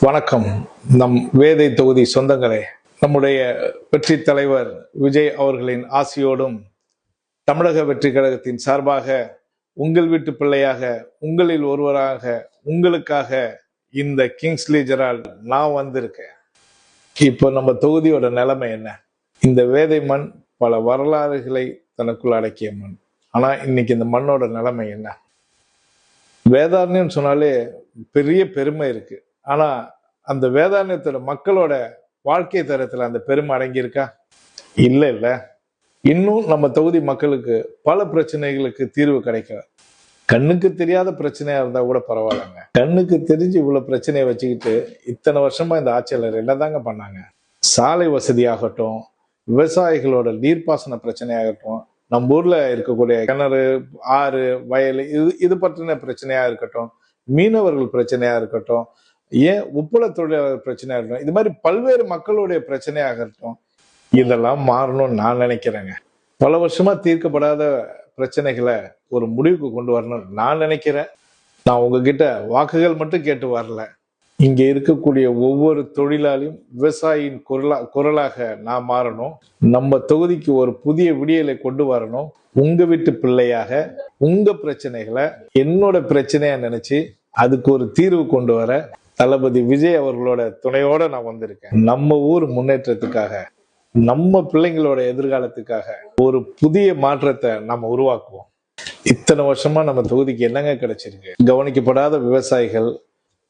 வணக்கம். நம் வேதை தொகுதி சொந்தங்களே, நம்முடைய வெற்றி தலைவர் விஜய் அவர்களின் ஆசியோடும் தமிழக வெற்றி கழகத்தின் சார்பாக உங்கள் வீட்டு பிள்ளையாக, உங்களில் ஒருவராக, உங்களுக்காக இந்த கிங்ஸ்லி ஜெரால்ட் நான் வந்திருக்கேன். இப்போ நம்ம தொகுதியோட நிலைமை என்ன? இந்த வேதை மண் பல வரலாறுகளை தனக்குள் அடக்கிய மண். ஆனா இன்னைக்கு இந்த மண்ணோட நிலைமை என்ன? வேதாரண்யம் சொன்னாலே பெரிய பெருமை இருக்கு. ஆனா அந்த வேதாரண்யத்தோட மக்களோட வாழ்க்கை தரத்துல அந்த பெருமை அடங்கியிருக்கா? இல்ல. இன்னும் நம்ம தொகுதி மக்களுக்கு பல பிரச்சனைகளுக்கு தீர்வு கிடைக்கல. கண்ணுக்கு தெரியாத பிரச்சனையா இருந்தா கூட பரவாயில்லைங்க. கண்ணுக்கு தெரிஞ்சு இவ்வளவு பிரச்சனையை வச்சுக்கிட்டு இத்தனை வருஷமா இந்த ஆட்சியாளர் என்னதாங்க பண்ணாங்க? சாலை வசதி ஆகட்டும், விவசாயிகளோட நீர்ப்பாசன பிரச்சனையாகட்டும், நம்ம ஊர்ல இருக்கக்கூடிய கிணறு, ஆறு, வயல் இது பற்றின பிரச்சனையா இருக்கட்டும், மீனவர்கள் பிரச்சனையா இருக்கட்டும், ஏன் உப்பள தொழிலாளர் பிரச்சனையா இருக்கட்டும், இது மாதிரி பல்வேறு மக்களுடைய பிரச்சனையாக இருக்கட்டும், இதெல்லாம் மாறணும்னு நான் நினைக்கிறேங்க. பல வருஷமா தீர்க்கப்படாத பிரச்சனைகளை ஒரு முடிவுக்கு கொண்டு வரணும்னு நான் நினைக்கிறேன். நான் உங்ககிட்ட வாக்குகள் மட்டும் கேட்டு வரல. இங்க இருக்கக்கூடிய ஒவ்வொரு தொழிலாளியும் விவசாயியின் குரலாக நான் மாறணும். நம்ம தொகுதிக்கு ஒரு புதிய விடியலை கொண்டு வரணும். உங்க வீட்டு பிள்ளையாக உங்க பிரச்சனைகளை என்னோட பிரச்சனையா நினைச்சு அதுக்கு ஒரு தீர்வு கொண்டு வர தளபதி விஜய் அவர்களோட துணையோட நான் வந்திருக்கேன். நம்ம ஊர் முன்னேற்றத்துக்காக, நம்ம பிள்ளைங்களோட எதிர்காலத்துக்காக ஒரு புதிய மாற்றத்தை நம்ம உருவாக்குவோம். இத்தனை வருஷமா நம்ம தொகுதிக்கு என்னங்க கிடைச்சிருக்கு? கவனிக்கப்படாத விவசாயிகள்,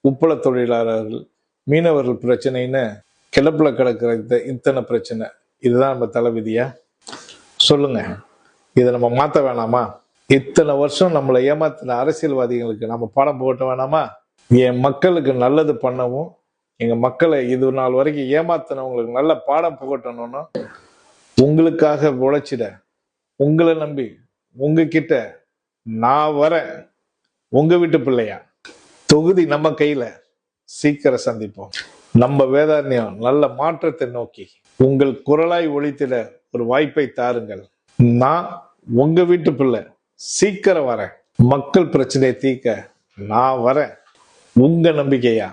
உப்பள தொழிலாளர்கள், மீனவர்கள் பிரச்சனைன்னு கிளப்புல கிடக்கிற இத்தனை பிரச்சனை, இதுதான் நம்ம தலைவிதியா? சொல்லுங்க, இதை நம்ம மாத்த வேணாமா? இத்தனை வருஷம் நம்மளை ஏமாத்தின அரசியல்வாதிகளுக்கு நம்ம பாடம் போட்ட வேணாமா? என் மக்களுக்கு நல்லது பண்ணவும், எங்க மக்களை இது நாள் வரைக்கும் ஏமாத்தினவங்களுக்கு நல்ல பாடம் புகட்டணும்னா உங்களுக்காக உழைச்சிட, உங்களை நம்பி உங்ககிட்ட நான் வரேன். உங்க வீட்டு பிள்ளையா. தொகுதி நம்ம கையில. சீக்கிரம் சந்திப்போம். நம்ம வேதாரண்யம் நல்ல மாற்றத்தை நோக்கி உங்கள் குரலாய் ஒலித்திட ஒரு வாய்ப்பை தாருங்கள். நான் உங்க வீட்டு பிள்ளை, சீக்கிரம் வரேன். மக்கள் பிரச்சனையை தீர்க்க நான் வரேன். உங்க நம்பிக்கையா?